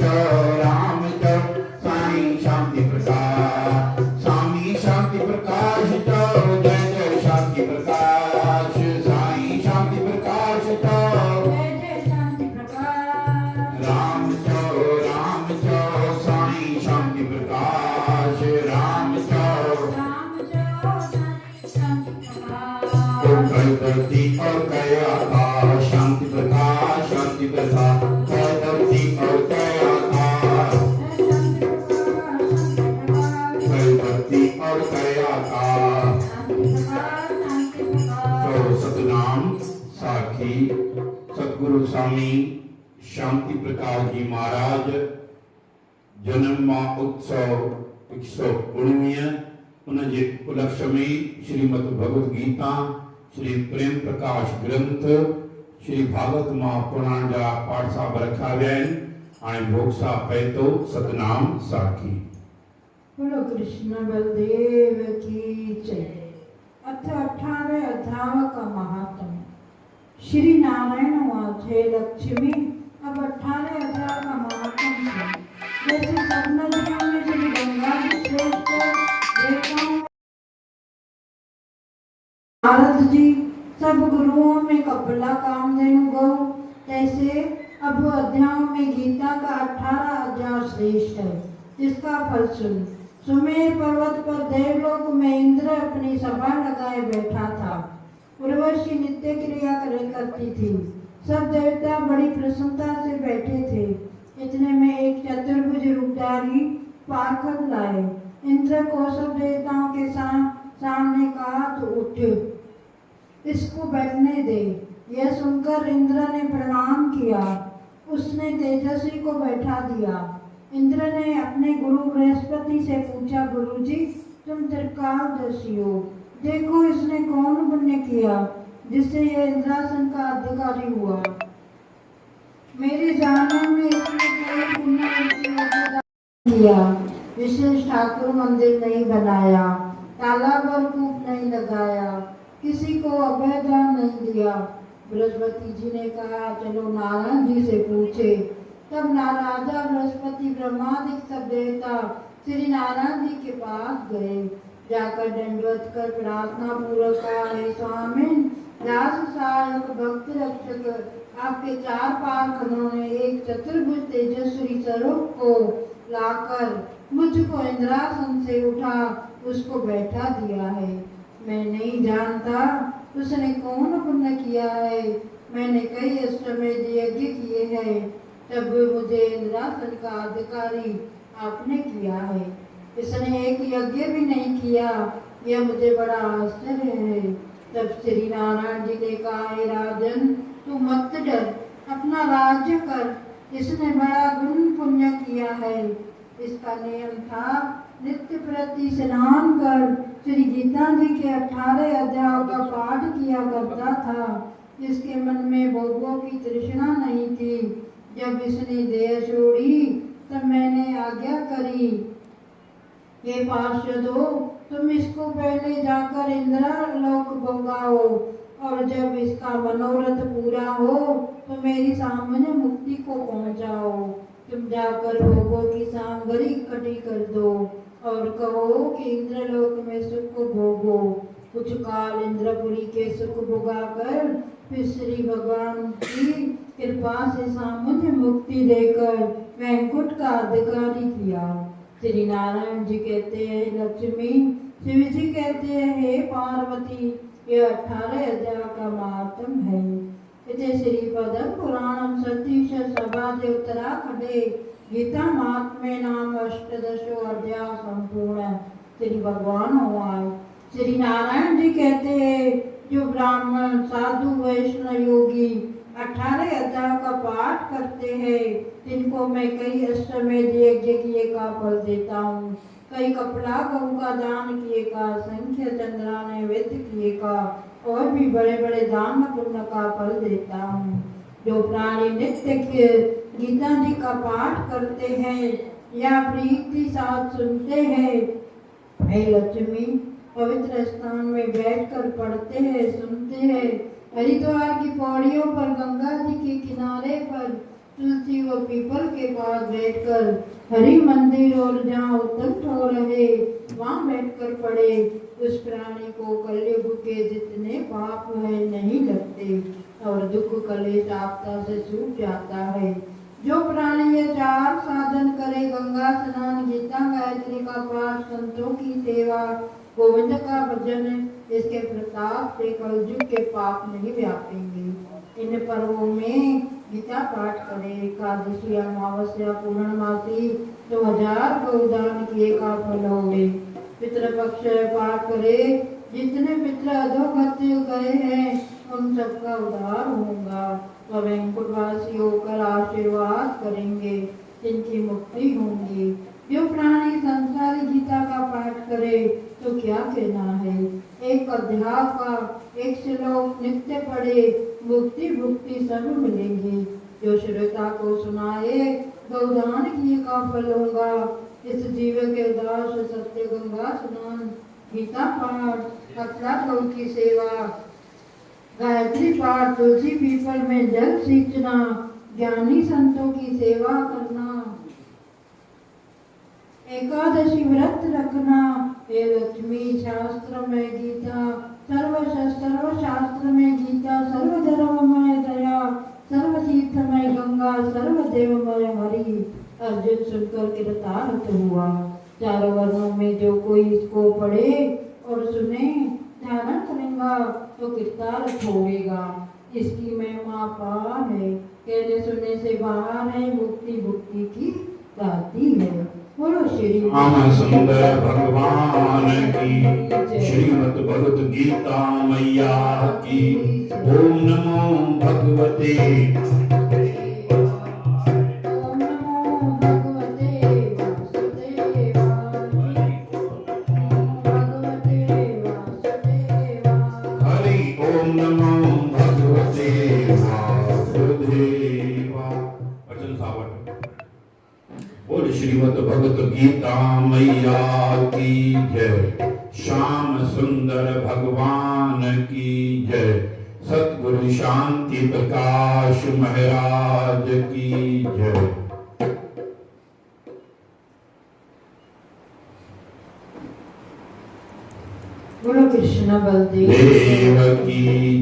राम चो साईं शांति प्रकाश स्वामी शांति प्रकाश चो जय जय शांति प्रकाश साईं शांति प्रकाश चो जय जय शांति प्रकाश राम चो साईं शांति प्रकाश राम चो शांति प्रकाश कई धरती और कई आकाश शांति प्रकाश शांति प्रकाश कई धरती और कई आकाश कई धरती और कई आकाश तो सतनाम साखी सतगुरु स्वामी शांति प्रकाश जी महाराज जन्म उत्सव 119 उनजे उपलक्ष्य में श्रीमद् भगवद गीता श्री प्रेम प्रकाश ग्रंथ श्री भागवत महापुराण जा पाठ साहब रखा विया आहिनि। हाणे भोग साहब पए थो सतनाम साखी। बोलो कृष्ण बलदेव की जय। अथ 18 अध्याय का महात्म्य। श्री नारायण वाचे लक्ष्मी। अब 18 अध्याय का महात्म्य है। जैसे सब नदियों में श्री गंगा जी श्रेष्ठ देवताओं नारद जी सब गुरुओं में कपिला कामधेनु गौ, तैसे अब अध्यायों में गीता का 18 अध्याय श्रेष्ठ है। जिसका फल सुन। सुमेर पर्वत पर देवलोक में इंद्र अपनी सभा लगाए बैठा था। उर्वशी नित्य क्रिया करती थी। सब देवता बड़ी प्रसन्नता से बैठे थे। इतने में एक चतुर्भुज रूपधारी पार्षद लाए। इंद्र को सब देवताओं के सामने कहा तो उठ, इसको बैठने दे। यह सुनकर इंद्र ने प्रणाम किया। उसने तेजस्वी को बैठा दिया। इंद्र ने अपने गुरु बृहस्पति से पूछा, गुरुजी तुम त्रिकालदर्शी हो, देखो इसने कौन पुण्य किया जिससे यह इंद्रासन का अधिकारी हुआ। मेरे जानने में इसने कोई पुण्य किया। विशेष ठाकुर मंदिर नहीं बनाया, तालाब और कूप नहीं लगाया, किसी को अभय दान नहीं दिया। बृहस्पति जी ने कहा चलो नारायण जी से पूछे। तब राजा बृहस्पति ब्रह्मादि सब देवता श्री नारायण जी के पास गए। जाकर दंडवत कर प्रार्थना पूर्वक कहा, हे स्वामी दास सहायक भक्त रक्षक, आपके 4 पार्षदों ने एक चतुर्भुज तेजस्वी स्वरूप को लाकर मुझको इंद्रासन से उठा उसको बैठा दिया है। मैं नहीं जानता उसने कौन पुण्य किया है। मैंने कई अश्वमेध यज्ञ किए हैं, तब मुझे इंद्रासन का अधिकारी आपने किया है। इसने एक यज्ञ भी नहीं किया, यह मुझे बड़ा आश्चर्य है। तब श्री नारायण जी ने कहा, हे राजन तू मत डर, अपना राज्य कर, इसने बड़ा गुण पुण्य किया है। इसका नियम था नित्य प्रति स्नान कर श्री गीता जी के 18 अध्यायों का पाठ किया करता था। इसके मन में भोगों की तृष्णा नहीं थी। जब इसने देह छोड़ी तब मैंने आज्ञा करी, हे पार्षदों तुम इसको पहले जाकर इंद्रलोक भोगाओ और जब इसका मनोरथ पूरा हो तो मेरी सामान्य मुक्ति को पहुंचाओ। तुम जाकर भोगों की सामग्री इकट्ठी कर दो और कहो कि इंद्रलोक में सुख को भोगो। कुछ काल इंद्रपुरी के सुख भोगाकर फिर श्री भगवान की कृपा से सामान्य मुक्ति देकर वैकुंठ का अधिकारी किया। श्री नारायण जी कहते हैं लक्ष्मी, शिव जी कहते हैं हे पार्वती, यह 18 अध्याय का महात्म है। इति श्री पद्म पुराणम सतीश सभादे उत्तराखंडे गीता महात्म्य नाम 18 अध्याय संपूर्ण। श्री भगवान हुआ। श्री नारायण जी कहते हैं जो ब्राह्मण साधु वैष्णव योगी 18 अध्याय का पाठ करते हैं जिनको मैं कई अश्वमेध यज्ञ किए का फल देता हूँ, कई कपड़ा गऊ का दान किए का, संख्य चंद्रा ने वेद किए का और भी बड़े बड़े दान पुण्य का फल देता हूँ। जो प्राणी नित्य गीता जी का पाठ करते हैं या प्रीति साथ सुनते हैं, हे लक्ष्मी पवित्र स्थान में बैठकर पढ़ते हैं सुनते हैं, हरिद्वार की पौड़ियों पर गंगा जी के किनारे पर तुलसी व पीपल के पास बैठकर हरि मंदिर और जहाँ उद्दंड हो रहे वहाँ बैठकर पढ़े, उस प्राणी को कलयुग के जितने पाप है नहीं लगते और दुख कलेश आपदा से छूट जाता है। जो प्राणी ये चार साधन करे, गंगा स्नान, गीता गायत्री का पाठ, संतों की सेवा, गोविंद का भजन, इसके प्रताप से कलयुग के पाप नहीं व्यापेंगे। इन पर्वों में गीता पाठ करे, एकादशी, अमावस्या, पूर्णमासी 2000 गौदान किए का फल होवे। पितृपक्ष पाठ करे, जितने पितृ अधोगति गए हैं उन सबका उद्धार होगा। वह वैकुंठवासी होकर आशीर्वाद करेंगे, जिनकी मुक्ति होंगी। जो प्राणी संसारी गीता का पाठ करे तो क्या कहना है, एक अध्याय का एक श्लोक नित्य पढ़े, मुक्ति भुक्ति सब मिलेंगी। जो श्रोता को सुनाए गौदान किए का फल होगा। इस जीव के दास सत्य गंगा स्नान, गीता पाठ, अखला गौ की सेवा, गायत्री पाठ, तुलसी पीपल में जल सींचना, ज्ञानी संतों की सेवा करना, एकादशी व्रत रखना, हे लक्ष्मी शास्त्र में गीता, सर्व शास्त्र में गीता, सर्व धर्ममय दया, सर्व तीर्थमय गंगा, सर्व देवमय हरि। अर्जुन सुनकर कृतार्थ हुआ। चारों वर्णों में जो कोई इसको पढ़े और सुने, ध्यान करेगा तो कृतार्थ होगा। इसकी महिमा पार है, कहने सुनने से बाहर है, मुक्ति भुक्ति की गाती है। बोलो श्री राम सुंदर भगवान की, श्रीमद् भगवत गीता मैया की। ओम नमो भगवते श्रीमद् भगवत गीता मैया की जय। श्याम सुंदर भगवान की जय। सतगुरु शांति प्रकाश महाराज की जय। बोलो कृष्ण बलदेव देव की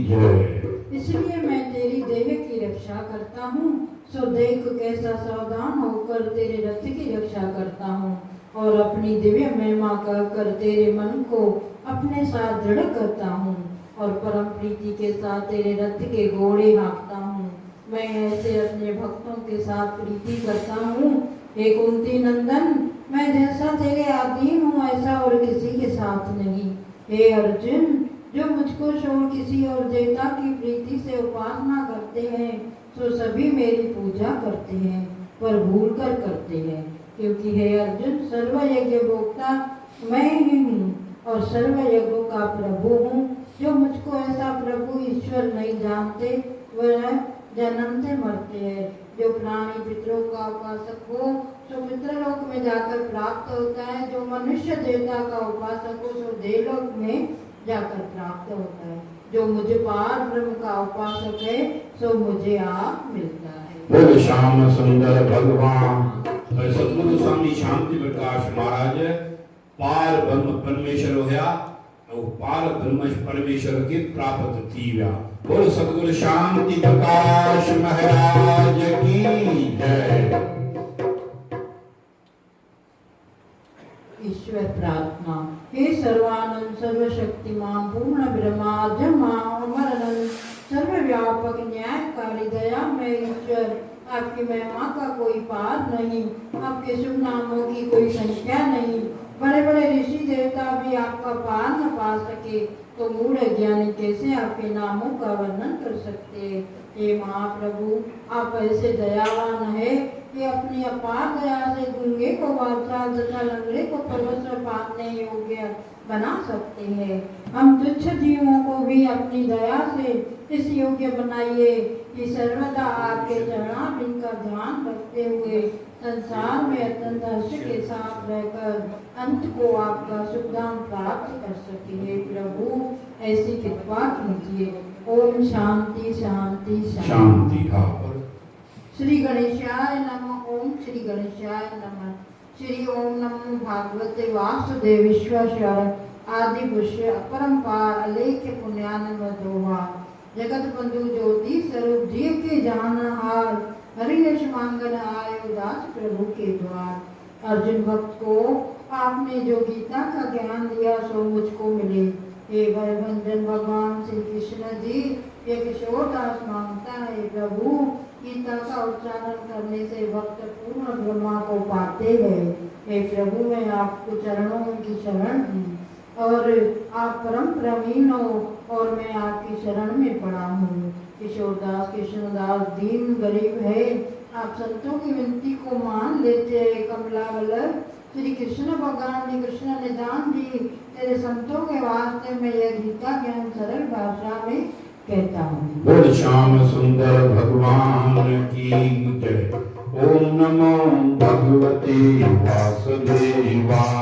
जय। इसलिए मैं तेरी देह की रक्षा करता हूँ, सो देख कैसा सावधान होकर तेरे रथ की रक्षा करता हूँ और अपनी दिव्य महिमा कर तेरे मन को अपने साथ दृढ़ करता हूँ और परम प्रीति के साथ तेरे रथ के घोड़े हाँकता हूँ। मैं ऐसे अपने भक्तों के साथ प्रीति करता हूँ। हे कुंती नंदन, मैं जैसा तेरे अधीन हूँ ऐसा और किसी के साथ नहीं। हे अर्जुन, जो मुझको छोड़ किसी और देवता की प्रीति से उपासना करते हैं तो सभी मेरी पूजा करते हैं पर भूल कर करते हैं, क्योंकि हे अर्जुन, सर्व यज्ञ भोक्ता मैं ही हूँ और सर्व यज्ञों का प्रभु हूँ। जो मुझको ऐसा प्रभु ईश्वर नहीं जानते वह जन्मते मरते हैं। जो प्राणी पितरों का उपासक हो तो पितृलोक में जाकर प्राप्त होता है। जो मनुष्य देवता का उपासक हो तो देवलोक में जाकर प्राप्त होता है। जो मुझे पार ब्रह्म का उपासक है सो मुझे आप मिलता है। बोल श्याम सुंदर भगवान सतगुरु स्वामी शांति प्रकाश महाराज पार ब्रह्म परमेश्वर होया और पार ब्रह्म परमेश्वर की प्राप्त थी व्या। बोल सतगुरु शांति प्रकाश महाराज की जय। ईश्वर प्रार्थना। हे सर्वानंद सर्वशक्तिमान पूर्ण ब्रह्मा जमा अमरनंद सर्वव्यापक न्यायकारी दया में ईश्वर, आपकी महिमा का कोई पार नहीं, आपके शुभ नामों की कोई संख्या नहीं। बड़े बड़े ऋषि देवता भी आपका पार न पा सके तो मूढ़ ज्ञानी कैसे आपके नामों का वर्णन कर सकते हैं। हे महाप्रभु, आप ऐसे दयावान है कि अपनी अपार दया से गूंगे को वाचाल तथा लंगड़े को परवश पाने योग्य बना सकते हैं। हम तुच्छ जीवों को भी अपनी दया से इस योग्य बनाइए कि सर्वदा आपके चरणारविंद का ध्यान रखते हुए संसार में अत्यंत हर्ष के साथ रहकर अंत को आपका सुखधाम प्राप्त कर सके। हे प्रभु, ऐसी कृपा कीजिए। ओम शांति शांति शांति। हाँ श्री गणेशाय नमः। ओम श्री गणेशाय नमः। श्री ओम नमो भागवते वासुदेवेश्वर आदि पुष्य अपरंपार अलेख्य पुण्यानंद दोहा। जगत बंधु ज्योति स्वरूप जीव के जानहार, हरियश मांगन आए उदास प्रभु के द्वार। अर्जुन भक्त को आपने जो गीता का ज्ञान दिया सो मुझको मिले। हे भयभंजन भगवान श्री कृष्ण जी, ये किशोरदास मांगता है प्रभु, गीता का उच्चारण करने से भक्त पूर्ण ब्रह्मा को पाते हैं। हे प्रभु, मैं आपको चरणों की शरण हूँ और आप परम प्रवीण हो और मैं आपकी शरण में पड़ा हूँ। किशोरदास कृष्णदास दीन गरीब है, आप संतों की विनती को मान लेते हैं। कमला वल्लभ श्री कृष्ण भगवान जी, कृष्ण निदान जी, तेरे संतों के वास्ते मैं यह गीता ज्ञान सरल भाषा में कहता हूँ। बोल श्याम सुंदर भगवान की जय। ओम नमो भगवते वासुदेवाय।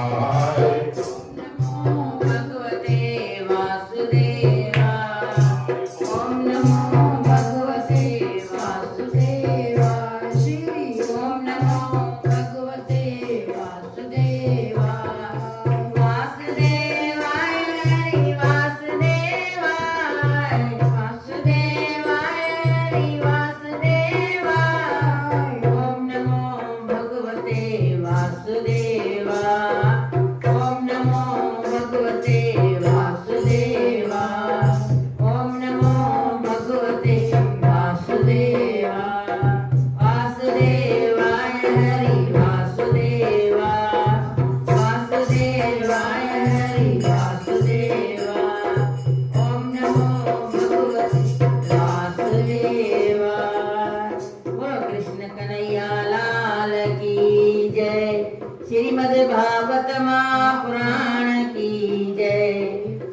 श्रीमद्भागवत महापुराण की जय।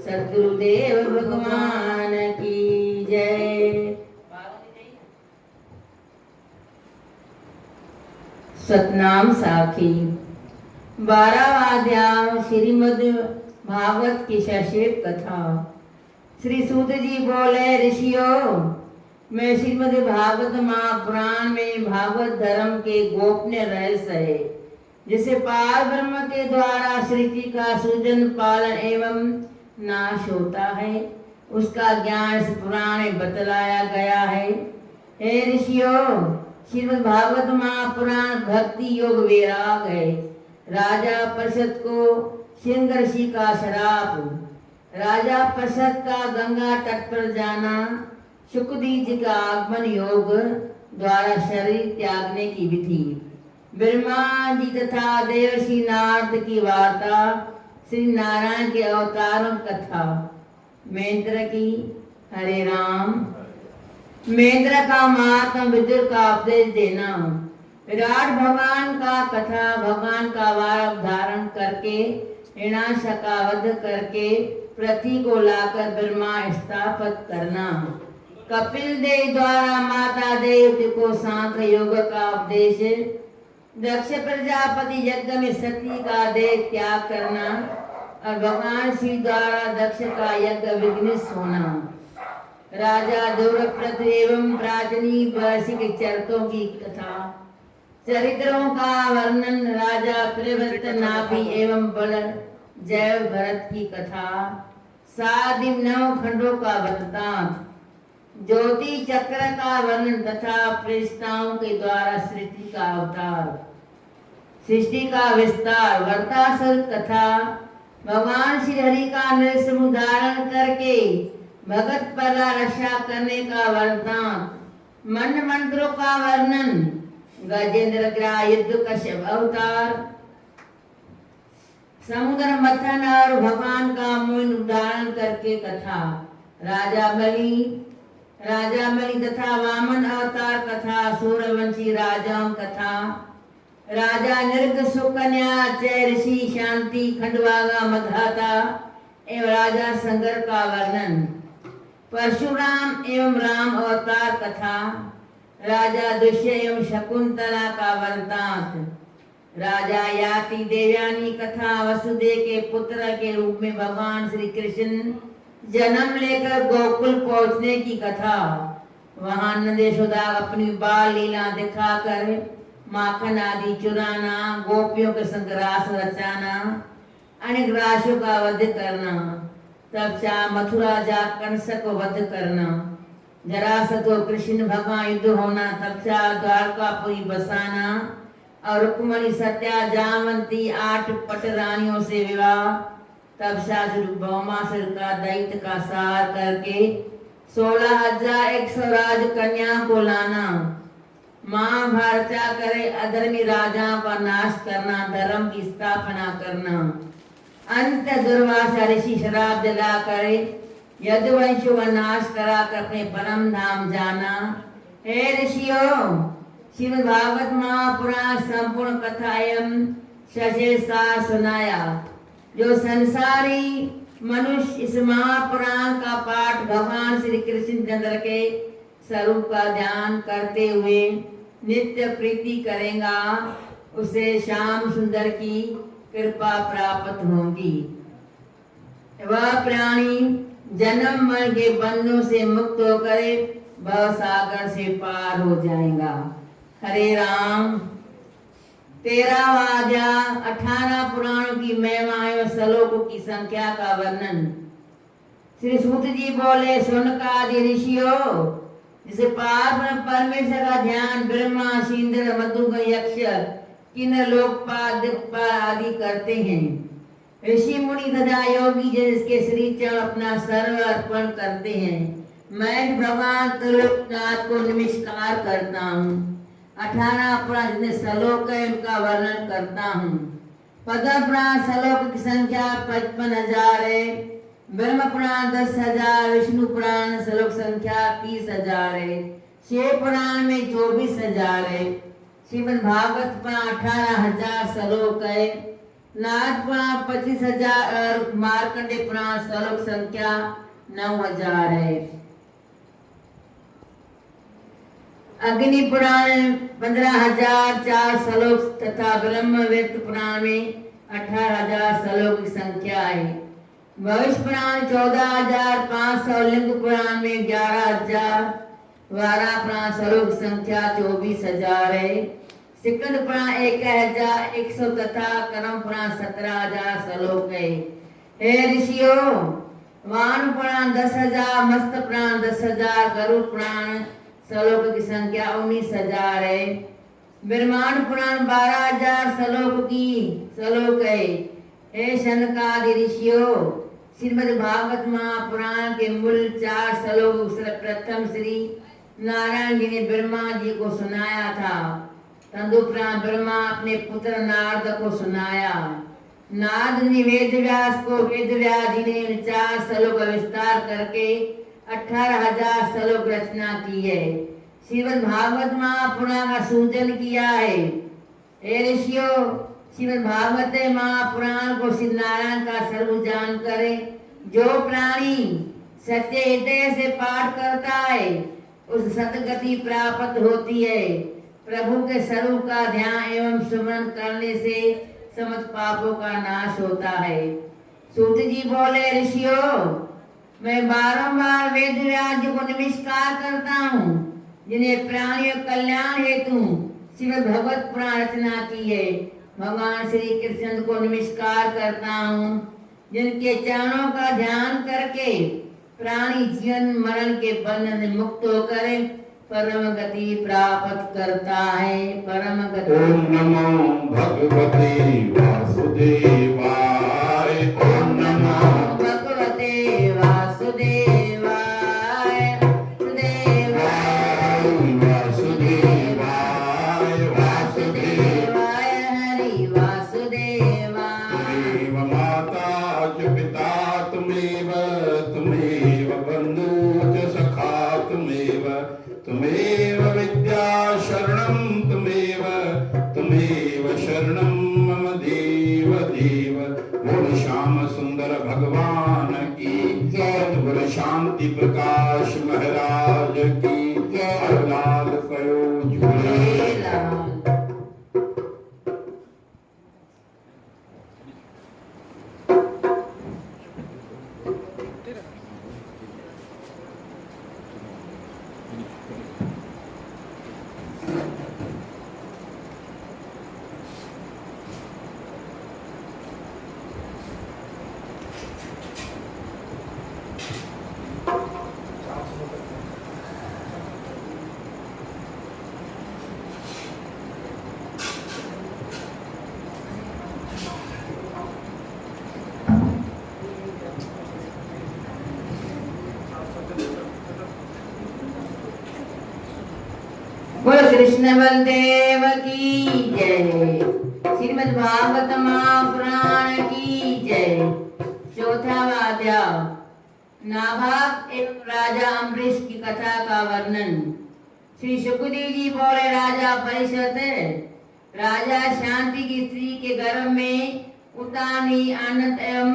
सद्गुरुदेव भगवान की जय। सतनाम साखी। 12वां अध्याय श्रीमद् भागवत की सश्वेत कथा। श्री सूत जी बोले, ऋषियों, मैं श्रीमद् भागवत महापुराण में भागवत धर्म के गोपनीय रहस्य है, जिसे पार ब्रह्म के द्वारा सृष्टि का सृजन, पालन एवं नाश होता है, उसका ज्ञान इस पुराण में बतलाया गया है। हे ऋषियों, श्रीमद् भागवत महापुराण भक्ति योग वैराग है। राजा परिषद को सिंह ऋषि का श्राप। राजा परिषद का गंगा तट पर जाना, शुकदेव जी का आगमन योग द्वारा शरीर त्यागने की विधि, ब्रह्मा जी तथा देवर्षि नारद की वार्ता, श्री नारायण के अवतारों कथा, मेंद्र की हरे राम, मेंद्र का महात्मा, विदुर का उपदेश देना, विराट भगवान का कथा, भगवान का वार धारण करके हिरण्याक्ष का वध करके पृथ्वी को लाकर ब्रह्मा स्थापित करना, कपिल देव द्वारा माता देवती को सांख्य योग का उपदेश, दक्ष प्रजापति यज्ञ में सती का देह त्याग करना और भगवान शिव द्वारा दक्ष का यज्ञ विघ्नित होना, राजा देवव्रत एवं प्राचीनी वार्षिक चरित्रों की कथा, चरित्रों का वर्णन, राजा प्रियव्रत नाभि एवं बल जय भरत की कथा, 7 9 खंडों का वृत्तांत, ज्योति चक्र का वर्णन तथा प्रेष्ठाओं के द्वारा सृष्टि का अवतार, सृष्टि का विस्तार, वर्तासुर कथा, भगवान श्री हरि का नृसिंह धारण करके भगत पर रक्षा करने का वरदान, मंड मंत्रों का वर्णन, गजेंद्र का युद्ध कश्यप अवतार, समुद्र मथन और भगवान का मुंड धारण करके कथा, राजा बलि तथा वामन अवतार कथा, सूर्यवंशी राजाओं कथा, राजा नृग सुकन्या चय ऋषि शांति खंडवागा मधाता एवं राजा संगर का वर्णन, परशुराम एवं राम अवतार कथा, राजा दुष्य एवं शकुंतला का वृत्तांत, राजा याति देवयानी कथा, वसुदेव के पुत्र के रूप में भगवान श्री कृष्ण जन्म लेकर गोकुल पहुंचने की कथा, वहां नंद यशोदा अपनी बाल लीला दिखाकर माखन आदि चुराना, गोपियों के संग रास रचाना, अनेक राशियों का वध करना, तब चाह मथुरा जा कंस को वध करना, जरासत और कृष्ण भगवान युद्ध होना, तब चाह द्वारकापुरी बसाना और रुक्मणी सत्या जामवंती 8 पट रानियों से विवाह, तब शास्त्र भौमासुर का दैत्य का सार करके 16,100 राजकन्या को लाना, महाभारत करे अधर्मी राजाओं का नाश करना, धर्म की स्थापना करना, अंत दुर्वासा ऋषि शराब दिला करे यदुवंशों का नाश करा कर अपने परम धाम जाना। हे ऋषियों, श्रीमद् भागवत महापुराण संपूर्ण कथा एवं सशेषसार सुनाया। जो संसारी मनुष्य इस महापुराण का पाठ भगवान श्री कृष्ण चंद्र के स्वरूप का ध्यान करते हुए नित्य प्रीति करेगा, उसे श्याम सुंदर की कृपा प्राप्त होगी। वह प्राणी जन्म मरण के बंधनों से मुक्त होकर भव सागर से पार हो जाएगा। हरे राम। 13वां अध्याय 18 पुराणों की महिमाएं, श्लोकों की संख्या का वर्णन। श्री सूत जी बोले, शौनकादि ऋषियों, जिसे पार परमेश्वर का ध्यान ब्रह्मा, इंद्र, मधुकर, यक्ष, किन्नर, लोकपाल, दिक्पाल आदि करते हैं। ऋषि मुनि तथा योगी जिसके श्री चरण अपना सर्व अर्पण करते हैं। मैं भगवान त्रिलोकनाथ को नमस्कार करता हूँ। 18 पुराण जितने श्लोक है उनका वर्णन करता हूँ। पद्म पुराण श्लोक की संख्या 55,000 है। ब्रह्म पुराण 10,000, विष्णु पुराण श्लोक संख्या 30,000 है। शिव पुराण में 24,000 है। श्रीमद् भागवत पुराण 18,000 श्लोक है। नाथ पुराण 25,000 और मार्कंडे पुराण श्लोक संख्या 9,000 है। अग्नि पुराण 15,004 श्लोक तथा ब्रह्म व्यक्त पुराण में 18,000 श्लोक की संख्या है। भविष्य पुराण 14,500, लिंग पुराण में 11,000, वारा पुराण श्लोक संख्या 24,000 है। सिकंद पुराण 1,100 तथा कर्म पुराण 17,000 श्लोक है। हे ऋषियों, वान पुराण 10,000, मस्त पुराण 10,000, गरुड़ पुराण श्लोक की संख्या 19,000 है। ब्रह्मांड पुराण 12,000 श्लोक है। हे शनकादि ऋषियों, श्रीमद् भागवत महापुराण के मूल 4 श्लोक प्रथम श्री नारायण जी ने ब्रह्मा जी को सुनाया था। तदुपरांत ब्रह्मा अपने पुत्र नारद को सुनाया। नारद ने वेद व्यास को, वेद व्यास जी ने 4 श्लोक का विस्तार करके 18,000 श्लोक रचना की है। श्रीमद् भागवत महापुराण का सूजन किया है। हे ऋषियों, श्रीमद् भागवत महापुराण को श्री नारायण का स्वरूप जान करे जो प्राणी सच्चे हृदय से पाठ करता है उस सतगति प्राप्त होती है। प्रभु के स्वरूप का ध्यान एवं स्मरण करने से समस्त पापों का नाश होता है। सूत जी बोले, ऋषियों, मैं बारंबार वेद व्यास जी को नमस्कार करता हूँ, जिन्हें प्राणियों कल्याण हेतु श्रीमद् भगवत पुराण रचना की है। भगवान श्री कृष्ण को नमस्कार करता हूँ, जिनके चरणों का ध्यान करके प्राणी जीवन मरण के बंधन से मुक्त होकर परम गति प्राप्त करता है। परम गति। ओम नमो भगवते वासुदेवाय। ओम नमो भगवते वासुदेवाय। वासुदेवाय वासुदेवाय हरि वासुदेवाय। तुमेव माता च पिता तुमेव, तुमेव बन्धु च सखा तुमेव, तुमेव विद्या शरणं तुमेव, तुमेव शरणं मम देव देव। बोल श्याम सुंदर भगवान की जय। बोल शांति प्रकाश महाराज की जय। लाल कयो झूलेलाल। कृष्ण बलदेव की जय। श्रीमद् भागवत महापुराण की जय। चौथा अध्याय नाभाग एवं राजा अम्बरीश की कथा का वर्णन। श्री सुखदेव जी बोले, राजा परीक्षित, राजा शांति की स्त्री के गर्भ में उतानी, आनंद एवं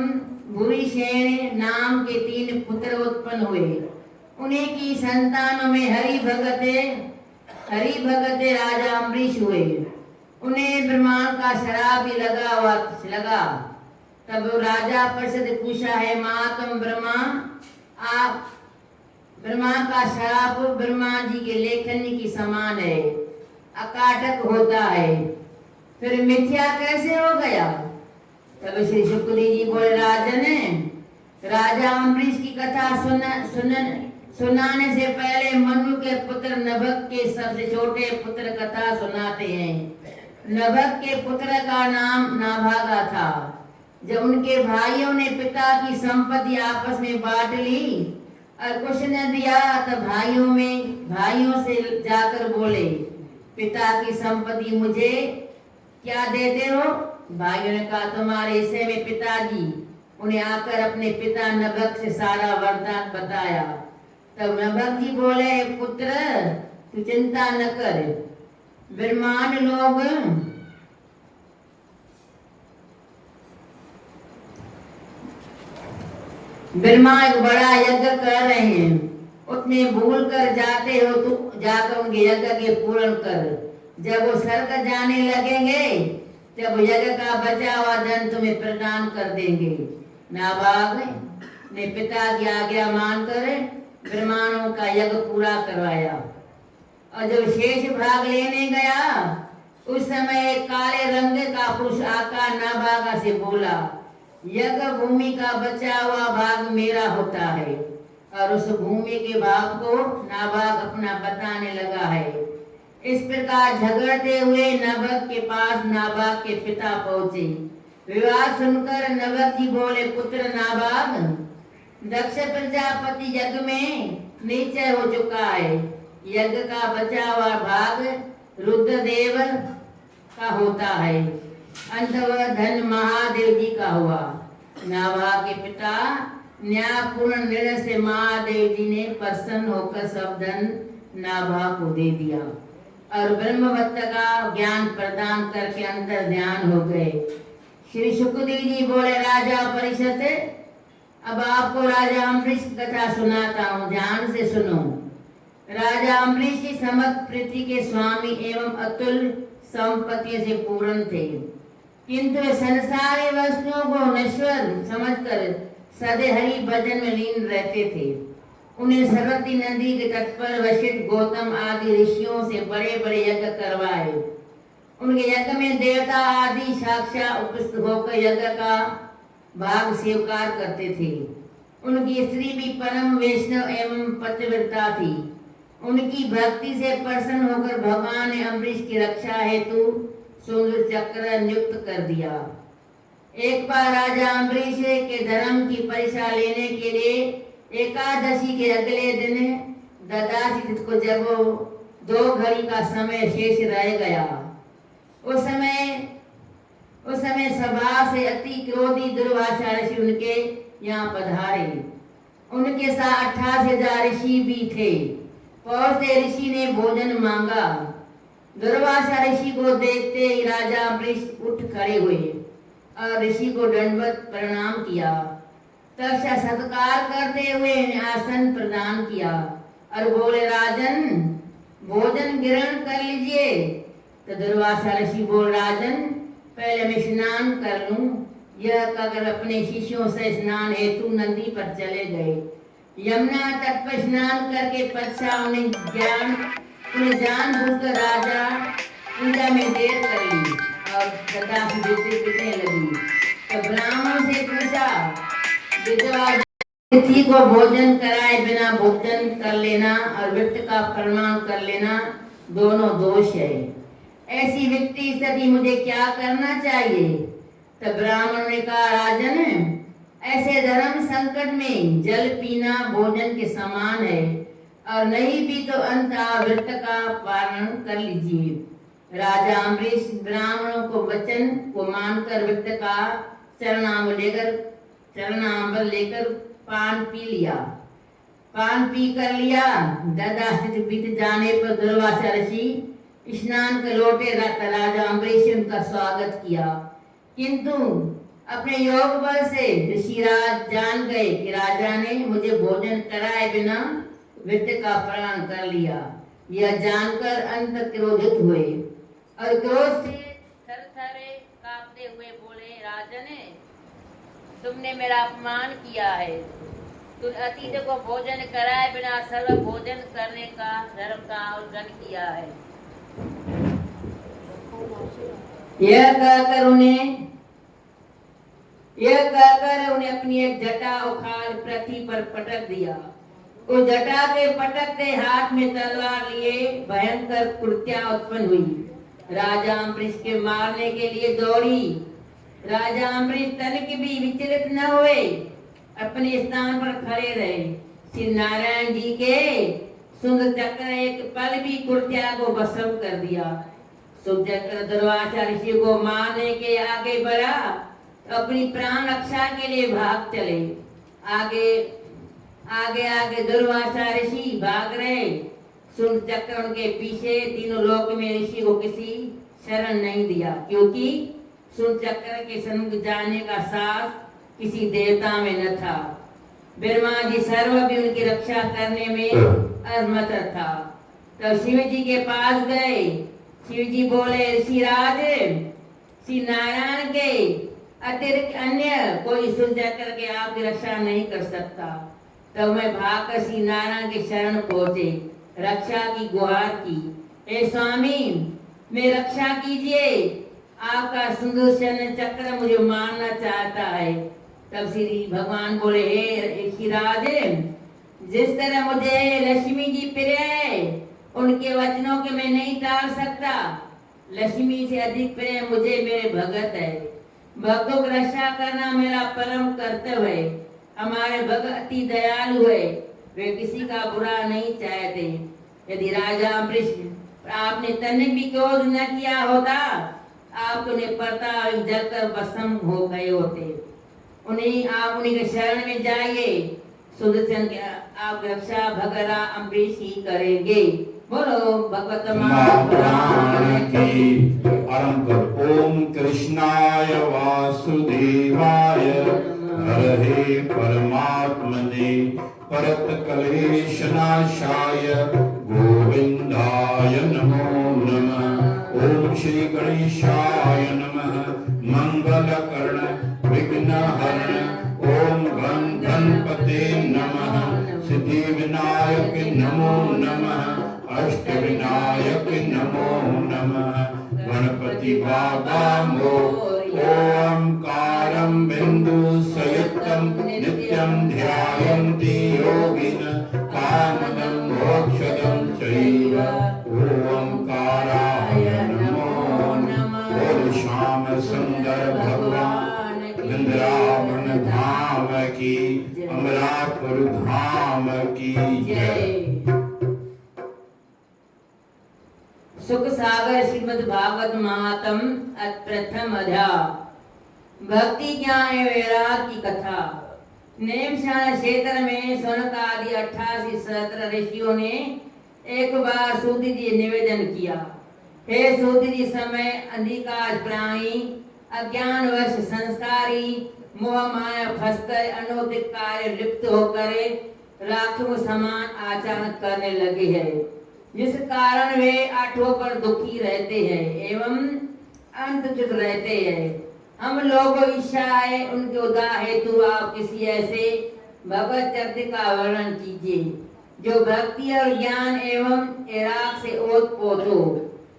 भूरिसेन नाम के 3 पुत्र उत्पन्न हुए। उन्हीं की संतानों में हरि भगत राजा अम्बरीश हुए। उन्हें ब्रह्मांड का शराब भी लगा। तब राजा परिषद पूछा, है महात्म ब्रह्मा का शराब ब्रह्मा जी के लेखनी की समान है, अकाटक होता है, फिर मिथ्या कैसे हो गया? तब श्री सुखदेव जी बोले, राजा अम्बरीश की कथा सुनाने से पहले मनु के पुत्र नभक के सबसे छोटे पुत्र कथा सुनाते हैं। नभक के पुत्र का नाम नाभागा था। जब उनके भाइयों ने पिता की संपत्ति आपस में बांट ली और कुछ न दिया, तब भाइयों से जाकर बोले, पिता की संपत्ति मुझे क्या देते हो? भाइयों ने कहा, तुम्हारे हिस्से में पिताजी। उन्हें आकर अपने पिता नभक से सारा वरदान बताया। तब नभक जी बोले, पुत्र तू चिंता न कर, ब्रह्मांड लोग ब्रह्मा एक बड़ा यज्ञ कर रहे हैं, उसमें भूल कर जाते हो तो जाकर उनके यज्ञ के पूर्ण कर। जब वो स्वर्ग जाने लगेंगे तब यज्ञ का बचा हुआ धन तुम्हें प्रदान कर देंगे। नाभाग ने पिता की आज्ञा मानकर ब्रह्मांडों का यज्ञ पूरा करवाया और जब शेष भाग लेने गया, उस समय एक काले रंग का पुरुष आकर नाभागा से बोला, यज्ञ भूमि का बचा हुआ भाग मेरा होता है। और उस भूमि के भाग को नाभाग अपना बताने लगा है। इस प्रकार झगड़ते हुए नभक के पास नाभाग के पिता पहुंचे। विवाद सुनकर नभक जी बोले, पुत्र नाभाग, दक्ष प्रजापति यज्ञ में निश्चय हो चुका है। यज्ञ का बचा हुआ भाग रुद्रदेव का होता है, अंततः धन महादेव जी का हुआ। नाभाग के पिता न्यायपूर्ण निर्णय से महादेव जी ने प्रसन्न होकर सब धन नाभाग को दे दिया और ब्रह्मवत्ता का ज्ञान प्रदान करके अंतर ध्यान हो गए। श्री सुखदेव जी बोले, राजा परीक्षित, अब आपको राजा अम्बरीश की कथा सुनाता हूँ, ध्यान से सुनो। राजा अम्बरीश जी समस्त पृथ्वी के स्वामी एवं अतुल संपत्ति से पूर्ण थे, किंतु वे संसारी वस्तुओं को नश्वर समझकर सदैव हरि भजन में लीन रहते थे। उन्हें सरस्वती नदी के तट पर वशिष्ठ, गौतम आदि ऋषियों से बड़े बड़े यज्ञ करवाए। उनके यज्ञ में देवता आदि साक्षात उपस्थित होकर यज्ञ का भाग स्वीकार करते थे। उनकी स्त्री भी परम वैष्णव एवं पतिव्रता थी। उनकी भक्ति से प्रसन्न होकर भगवान ने अम्बरीश की रक्षा हेतु सुंदर चक्र नियुक्त कर दिया। एक बार राजा अम्बरीश के धर्म की परीक्षा लेने के लिए एकादशी के अगले दिन ददासी को जब 2 घड़ी का समय शेष रह गया, उस समय सभा से अति क्रोधी दुर्वासा ऋषि उनके यहाँ पधारे। उनके साथ 28,000 ऋषि भी थे। पहुंचते ऋषि ने भोजन मांगा। दुर्वासा ऋषि को देखते ही राजा अम्बरीश उठ खड़े हुए और ऋषि को दंडवत प्रणाम किया। तब सत्कार करते हुए आसन प्रदान किया और बोले, राजन भोजन ग्रहण कर लीजिए। तो दुर्वासा ऋषि बोल, राजन पहले मैं स्नान कर लूं। यह कहकर अपने शिष्यों से स्नान हेतु नदी पर चले गए। यमुना तट पर स्नान करके पश्चात उन्हें जानबूझकर राजा पूजा में देर कर ली और ददासी पीटने लगी। तो ब्राह्मण से पूछा, विधवा अतिथि को भोजन कराए बिना भोजन कर लेना और व्रत का प्रमाण कर लेना दोनों दोष है। ऐसी व्यक्ति स्थिति मुझे क्या करना चाहिए? तब ब्राह्मण ने कहा, राजन ऐसे धर्म संकट में जल पीना भोजन के समान है और नहीं भी तो व्रत का पालन कर लीजिए। राजा अम्बरीश ब्राह्मणों को वचन को मानकर व्रत का चरणामृत लेकर पान पी लिया। पान पी कर लिया। गदा स्थिति बीत जाने पर दुर्वासा ऋषि स्नान कर लौटे। राजा अम्बरीश ने उनका स्वागत किया, किंतु अपने योग बल से ऋषिराज जान गए कि राजा ने मुझे भोजन कराए बिना व्रत का पालन कर लिया। यह जानकर अंत क्रोधित हुए और क्रोध से थरथरे कांपते हुए बोले, राजन, तुमने मेरा अपमान किया है। तुम अतिथि को भोजन कराए बिना सर्व भोजन करने का धर्म का उल्लंघन किया है। यह कहकर उन्हें अपनी एक जटा उखाड़ पृथ्वी पर पटक दिया। उस जटा के पटकते हाथ में तलवार लिए भयंकर कुर्तियां उत्पन्न हुई। राजा अम्बरीश के मारने के लिए दौड़ी। राजा अम्बरीश तनिक भी विचलित न हुए, अपने स्थान पर खड़े रहे। श्री नारायण जी के सुंदर चक्र एक पल भी कुर्तिया को भस्म कर दिया। सुंदर चक्र दुर्वासा ऋषि को मारने के आगे बढ़ा, अपनी प्राण रक्षा के लिए भाग चले। आगे दुर्वासा ऋषि भाग रहे। सुंदर चक्र उनके पीछे। तीनों लोक में ऋषि को किसी शरण नहीं दिया, क्योंकि सुंदर चक्र के सन्मुख जाने का साहस किसी देवता में न था। ब्रह्मा जी सर्व भी उनकी रक्षा करने में असमर्थ था। तब शिव जी के पास गए। शिव जी बोले, ऋषिराज, श्री नारायण के अतिरिक्त अन्य कोई सुंदर करके आपकी रक्षा नहीं कर सकता। तब मैं भागकर श्री नारायण के शरण पहुंचे, रक्षा की गुहार की। हे स्वामी, मेरी रक्षा कीजिए, आपका सुदर्शन चक्र मुझे मारना चाहता है। तब श्री भगवान बोले, हे ऋषिराज, जिस तरह मुझे लक्ष्मी जी प्रिय है, उनके वचनों के मैं नहीं टाल सकता। लक्ष्मी से अधिक प्रिय मुझे मेरे भगत है। भक्तों की रक्षा करना मेरा परम कर्तव्य है। हमारे भगत अति दयालु है, वे किसी का बुरा नहीं चाहते। यदि राजा अम्बरीश आपने तनिक भी क्रोध न किया होता, आप उन्हें प्रताप जलकर भस्म हो गए होते। आप उन्हीं के शरण में जाइए। सुदर्शन के आप रक्षा भगरा अम्बरीश ही करेंगे। बोलो भगवत प्राण की आरंभ कर। ओम कृष्णाय वासुदेवाय हरे परमात्मने परत क्लेश नाशाय गोविंदाय नमो नमः। ओम श्री गणेशाय नमः। मंगलकर्ण विघ्नहरण। ओम गणपते नमः। सिद्धि विनायक नमो नमः। अष्ट विनायक नमो नमः। गणपति बाबा ओंकारं बिंदु सयुक्तं नित्यं ध्यायन्ति योगिन कामदं मोक्षदं चैव। ओंकाराय नमो नमः। बोल श्याम सुंदर भगवान वृंदावन धाम की, अमरापुर धाम की जय। सुख सागर श्रीमद् भागवत महात्म प्रथम अध्याय। भक्ति ज्ञान एवं वैराग्य की कथा। नेमशान क्षेत्र में सनक आदि 88 सहस्त्र ऋषियों ने एक बार सूत जी निवेदन किया, हे सूत जी, समय अधिकांश प्राणी अज्ञानवश संस्कारी मोह माया फंसकर अनौतिक कार्य लिप्त होकर राक्षसों समान आचरण करने लगे हैं, जिस कारण वे आठों पर दुखी रहते हैं एवं अंतचुत रहते हैं। हम लोगों की इच्छा है उनके उद्धार हेतु आप किसी ऐसे भगवत चरित्र का वर्णन कीजिए जो भक्ति और ज्ञान एवं वैराग्य से ओतप्रोत हो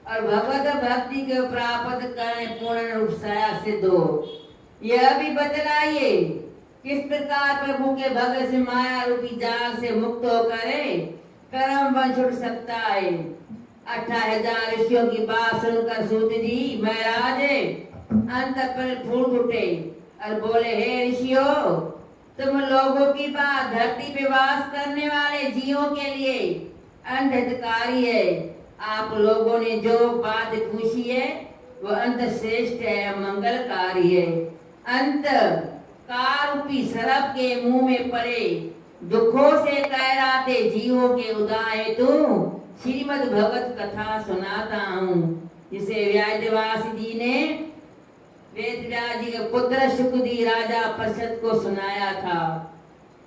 और भगवत भक्ति के प्राप्त करने पूर्ण रूप से सिद्ध हो। यह भी बतलाइए किस प्रकार प्रभु के भगत से माया रूपी जाल से मुक्त होकर कर्म बन छुट सकता है। 18,000 ऋषियों की बात सुनकर सूत जी महाराज अंत पर फूट उठे और बोले, हे ऋषियों, तुम लोगों की बात धरती पे वास करने वाले जीवों के लिए अंतकारी है। आप लोगों ने जो बात पूछी है वो अंत श्रेष्ठ है, मंगलकारी है। अंत कारूपी सरप के मुंह में पड़े दुखों से कहराते जीवों के उदाय तू श्रीमद् भगवत कथा सुनाता हूँ, जिसे व्यासवास जी ने वेदव्यास जी के पुत्र शुकदी राजा प्रसद को सुनाया था।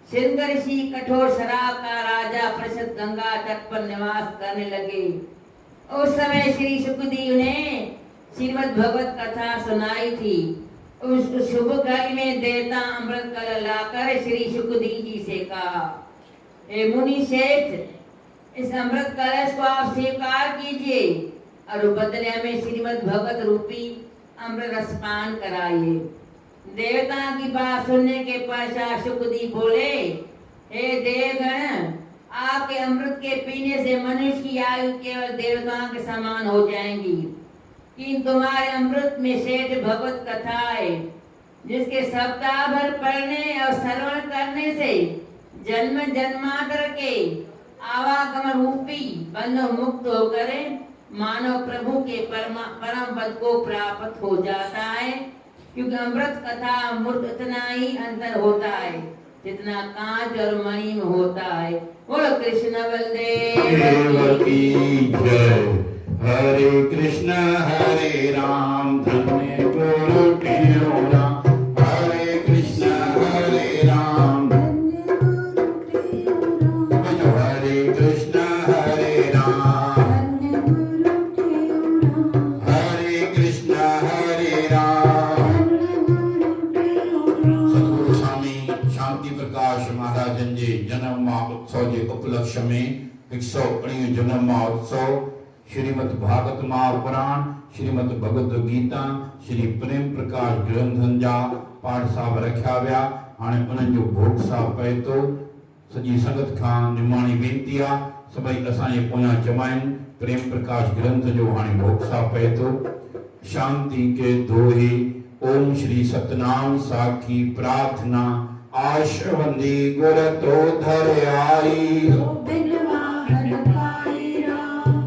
सिंह ऋषि कठोर शराब का राजा प्रसद गंगा तट पर निवास करने लगे। उस समय श्री शुकदेव ने श्रीमद् भगवत कथा सुनाई थी। उस शुभ घड़ी में देवता अमृत कल लाकर श्री शुकदेव जी से कहा, हे मुनि श्रेष्ठ, इस अमृत कलश को आप स्वीकार कीजिए और बदले में श्रीमद् भगवत रूपी अमृत रसपान कराइए। देवता की बात सुनने के पश्चात शुकदेव बोले, हे देवगण, आपके अमृत के पीने से मनुष्य की आयु केवल देवताओं के समान हो जाएंगी, कि तुम्हारे अमृत में श्रेष्ठ भगवत कथा है, जिसके सप्ताह भर पढ़ने और श्रवण करने से जन्म जन्मांतर के आवागमन रूपी बंधन मुक्त होकर मानव प्रभु के परम पद को प्राप्त हो जाता है। क्योंकि अमृत कथा अमृत इतना ही अंतर होता है जितना कांच और मणि में होता है। बोलो कृष्ण बलदेव की जय। हरे कृष्ण हरे राम, धन्य गुरु टेऊ राम। हरे कृष्ण हरे राम, धन्य गुरु टेऊ राम। हरे कृष्ण हरे राम, धन्य गुरु टेऊ राम। हरे कृष्ण हरे राम। सतगुरु स्वामी शांति प्रकाश महाराजन जे जन्म महोत्सव के उपलक्ष्य में 119 जन्म महोत्सव श्रीमद् भागवत महापुराण, श्रीमद् भगवत गीता, श्री प्रेम प्रकाश ग्रंथन जा पाठ साहब रखिया विया। हाणे उन्हनि जो भोग साहब पए थो। सॼी संगत खां निमाणी वेनती आहे, सभई असांजे पोयां जमाइनि। प्रेम प्रकाश ग्रंथ जो हाणे भोग साहब पए थो। शांति के दोहे ओम श्री सतनाम साखी प्रार्थना, आश्रवंदी गुर तो धर आई।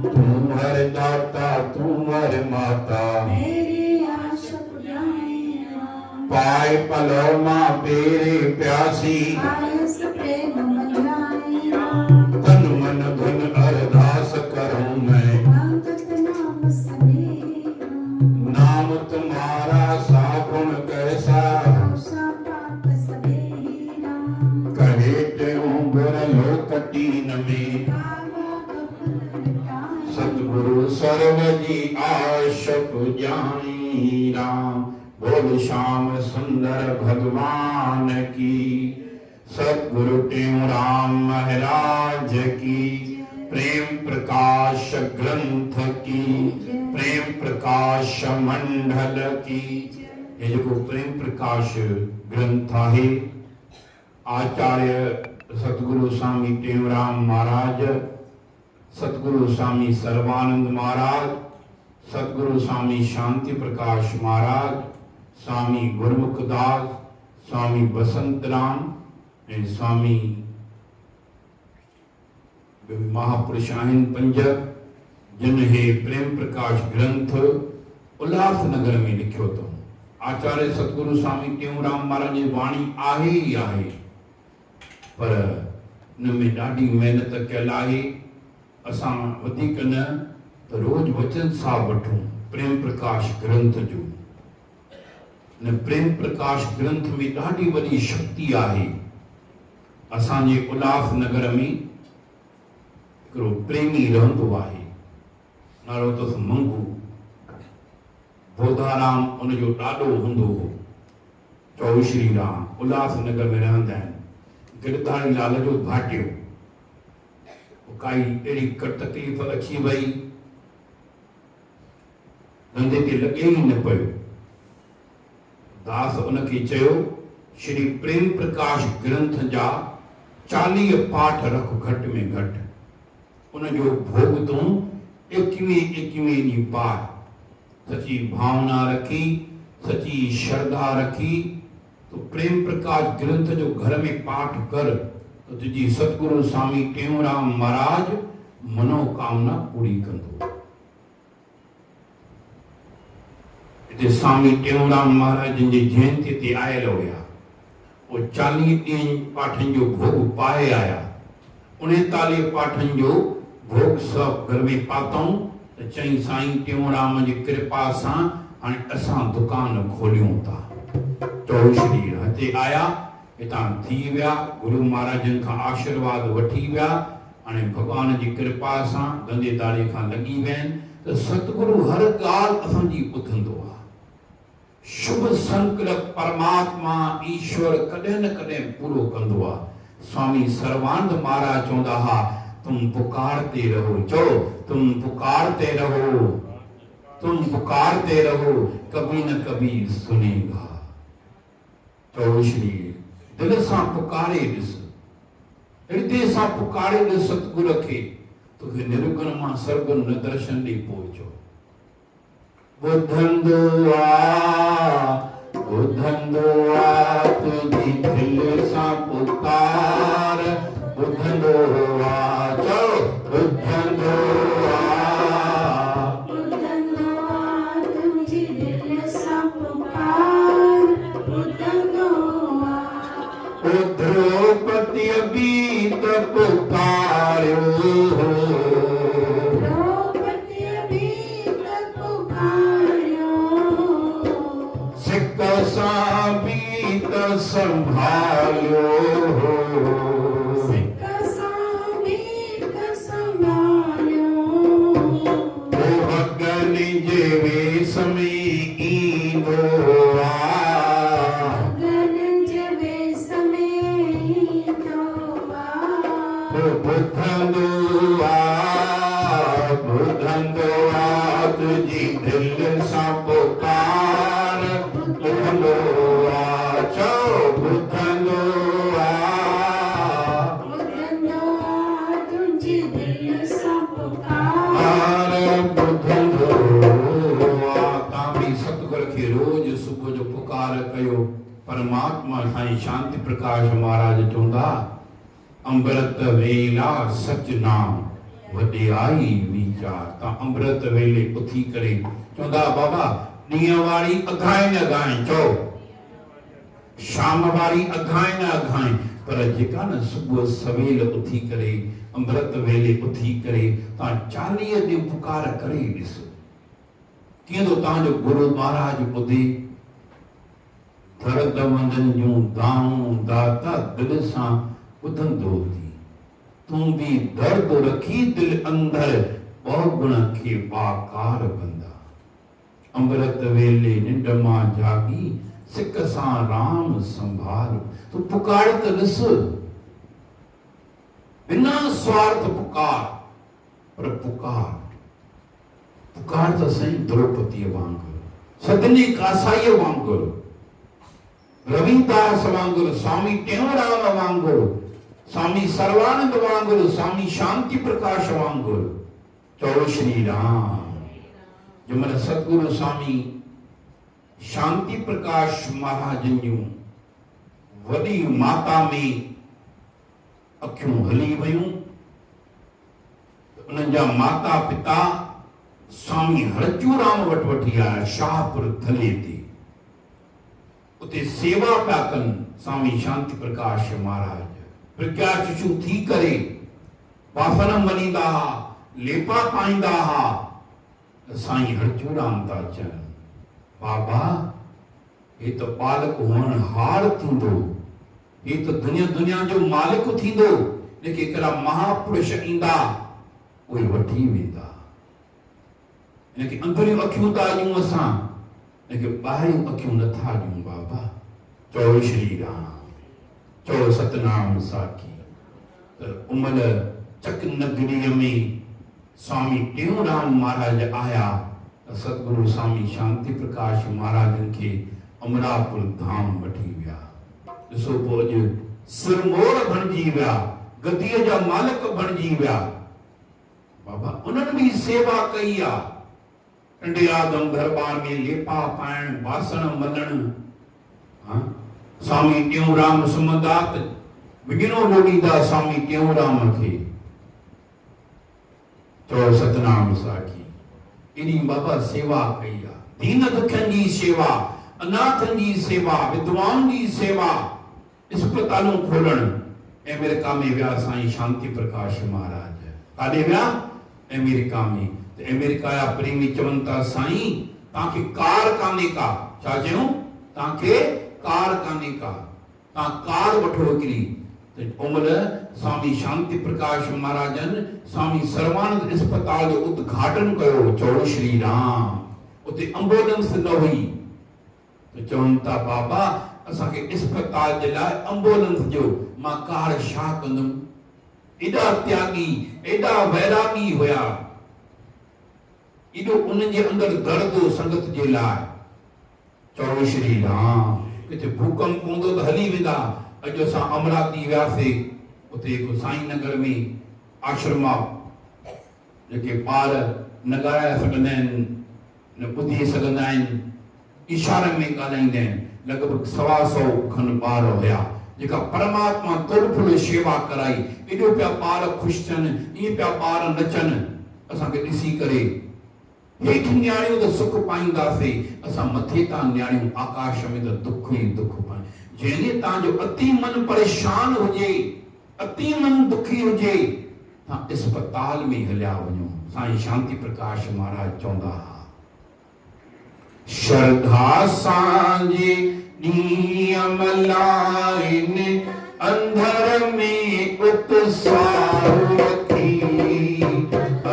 तू हर दाता तू हर माता, पाए पलो माँ पेरे प्यासी। तन मन धन अरदास करूं मैं, नाम तुम्हारा सागुण कैसा। कहे गुर लोकटीन में, सतगुरु सर्व जी आश पुजाई राम। बोल श्याम सुंदर भगवान की, सतगुरु टेऊ राम महाराज की। प्रेम प्रकाश ग्रंथ की, प्रेम प्रकाश मंडल की। ये जो प्रेम प्रकाश ग्रंथ है, आचार्य सतगुरु स्वामी टेऊ राम महाराज, सतगुरु स्वामी सर्वानंद महाराज, सतगुरु स्वामी शांति प्रकाश महाराज, स्वामी गुरमुख दास, स्वामी बसंत राम ऐं स्वामी महापुरुष आहिनि 5, जिन हे प्रेम प्रकाश ग्रंथ उल्हासनगर में लिखियो अथऊं। आचार्य सतगुरु स्वामी टेऊ राम महाराज जी वाणी आहे ई आहे, पर इन में ॾाढी महिनत कयल आहे। असां वधीक न त रोज वचन साहब वठूं प्रेम प्रकाश ग्रंथ जो। न प्रेम प्रकाश ग्रंथ में ॾाढी वॾी शक्ति आहे। असांजे उल्हासनगर में हिकिड़ो प्रेमी रहंदो आहे, नालो अथसि मंगू। बोधाराम उनजो ॾाढो हूंदो हो। चओ श्री राम उल्हासनगर में रहंदा आहिनि। गिरधारी लाल जो भाटियो, काई अहिड़ी तकलीफ़ अची वई, धंधे ते लॻे ई न पियो। दास उनखे चयो, श्री प्रेम प्रकाश ग्रंथ जा 40 पाठ रख घटि में घटि। उनजो भोग तूं 21 ॾींहं पाठ। सची भावना रखी, सची श्रद्धा रखी तो प्रेम प्रकाश ग्रंथ जो घर में पाठ कर तो तुझी सतगुरु स्वामी टेऊंराम महाराज मनोकामना पूरी कंदो। इते स्वामी टेऊंराम महाराज जी जयंती ते आयल हुया, वो 40 ॾींहं पाठन जो भोग पाए आया। 39 पाठन जो भोग सब घर में पातऊं त चई साईं टेऊंराम जी कृपा सां हाणे असां दुकान खोलियूं था। चओ श्री हिते आया, हितां थी विया, गुरु महाराजन खां आशीर्वाद वठी विया, हाणे भगवान जी कृपा सां धंधेदारी खां लॻी विया आहिनि त सतगुरु हर ॻाल्हि असांजी ॿुधंदो आहे। शुभ संकल्प परमात्मा ईश्वर कॾहिं न कॾहिं पूरो कंदो आहे। स्वामी सर्वानंद महाराज चवंदा हुआ, तुम पुकारते रहो, चओ तुम पुकारते रहो, तुम पुकारते रहो, कभी न कभी सुनेगा। चओ श्री दिल सां पुकारे ॾिस, हृदय सां पुकारे ॾिस सतगुर खे, तोखे निर्गुण मां सरगुण न दर्शन ॾेई पहुचो। ॿुधंदो आ तुझी दिल सां पुकार, ॿुधंदो आ, चओ ॿुधंदो आ तुझी दिल सां पुकार, ॿुधंदो आ। द्रौपदी भी त पुकारियो, द्रौपदी भी त पुकारियो, सिक सां भी त संभालियो, सिक सां भी त संभालियो। भगन जे वेस में ईंदो आ, ॿुधंदो आ तुझी दिल सां पुकार, ॿुधंदो आ, चओ ॿुधंदो आ, तुझी दिल सां पुकार, ॿुधंदो आ। तव्हां बि सतगुर खे रोज़ सुबुह जो पुकार कयो। परमात्मा साईं शांति प्रकाश महाराज चवंदा, अमृत वेला सच नाम वॾियाई वीचार। तव्हां अमृत वेले उथी करे चवंदा, बाबा ॾींहं वारी अघाए न अघाए, चओ शाम वारी अघाए न अघाए, पर जेका न सुबुह सवेल उथी करे अमृत वेले उथी करे तव्हां 40 ॾींहं पुकार करे ॾिसो, कीअं थो तव्हांजो गुरु महाराज ॿुधे। दर्द मंदन जूं दाऊं दाता दिल सां ॿुधंदो थी, तूं भी दर्द रखी दिल अंदर, बहुगुण खे बाकार बंदा। अमृत वेले निंड मां जागी, सिक सां राम संभाल। तू पुकार त ॾिस, बिना स्वार्थ पुकार, पर पुकार त सही द्रौपदीअ वांगुरु, सदनी कासाईअ वांगुरु, रविदास वांगुरु, स्वामी टेऊंराम वांगुरु, स्वामी सर्वानंद वांगुरु, स्वामी शांति प्रकाश वांगुरु। चओ श्री राम। जंहिंमहिल सतगुरु स्वामी शांति प्रकाश महाराज जूं वॾी माता में अखियूं हली वयूं, उन्हनि जा माता पिता स्वामी हरचूराम वटि वठी आया शाहपुर थले ते। उते सेवा पिया कनि स्वामी शांति प्रकाश महाराज। प्रज्ञा चक्षु थी करे बाफन मलींदा हा, लेपा पाईंदा हा, साईं हरचूराम था चवनि, बाबा हे त बालक हुअण हार थींदो, हे त दुनिया जो मालिक थींदो, लेकिन हिकिड़ा महापुरुष ईंदा उहे वठी वेंदा। इनखे अंदरियूं अखियूं था ॾियूं असां, इनखे ॿाहिरियूं अखियूं नथा ॾियूं बाबा। चओ श्री राम। चओ सतनाम साखी। त उमल चक नगरीअ में स्वामी टेऊंराम महाराज आया त सतगुरु स्वामी शांति प्रकाश महाराजन खे अमरापुर धाम वठी विया। ॾिसो पोइ अॼु सिरमौर बणिजी विया, गदीअ जा मालिक बणिजी विया। बाबा उन्हनि बि सेवा कई आहे। कंडे आदम दरबार में लेपा पाइण, बासण मलण, स्वामी टेऊंराम सुमंदात विगिनो लोड़ींदा स्वामी टेऊंराम खे चओ सतनाम साखी एॾी बाबा सेवा कई आहे दीन दुखियनि जी सेवा अनाथनि जी सेवा विधवाउनि जी सेवा अस्पतालूं खोलण अमेरिका में विया साईं शांति प्रकाश महाराज काॾे विया अमेरिका में त अमेरिका जा प्रेमी चवनि था साईं तव्हांखे कार कान्हे का छा चयूं तव्हांखे कार कान्हे का तव्हां कार वठो हिकिड़ी त उमल स्वामी शांति प्रकाश महाराजन स्वामी सर्वानंद अस्पताल जो उद्घाटन कयो चओ श्री राम उते एम्बुलेंस न हुई त चवनि था बाबा असांखे अस्पताल जे लाइ एम्बुलेंस जो मां कार छा कंदुमि एॾा त्यागी एॾा वैरागी हुया एॾो उन्हनि जे अंदरि दर्द संगत जे लाइ चओ श्री राम किथे भूकंप पवंदो त हली वेंदा अॼु असां अमरावती वियासीं उते हिकु साईं नगर में आश्रम जेके ॿार न ॻाल्हाए सघंदा आहिनि न ॿुधी सघंदा आहिनि इशारे में ॻाल्हाईंदा आहिनि लॻभॻि 125 खनि ॿार हुया जेका परमात्मा तुरफुल शेवा कराई एॾो पिया ॿार ख़ुशि थियनि ईअं पिया ॿार नचनि असांखे ॾिसी करे हेठि नियाणियूं त सुख पाईंदासीं असां मथे तां नियाणियूं आकाश में त दुख ई दुख पाए जंहिंजे तव्हांजो अति मन परेशान हुजे अति मन दुखी हुजे तव्हां अस्पताल में हलिया वञो साईं शांति प्रकाश महाराज चवंदा हुआ श्रद्धा सांजे नियम लाइन अंधर में उत्साह रखी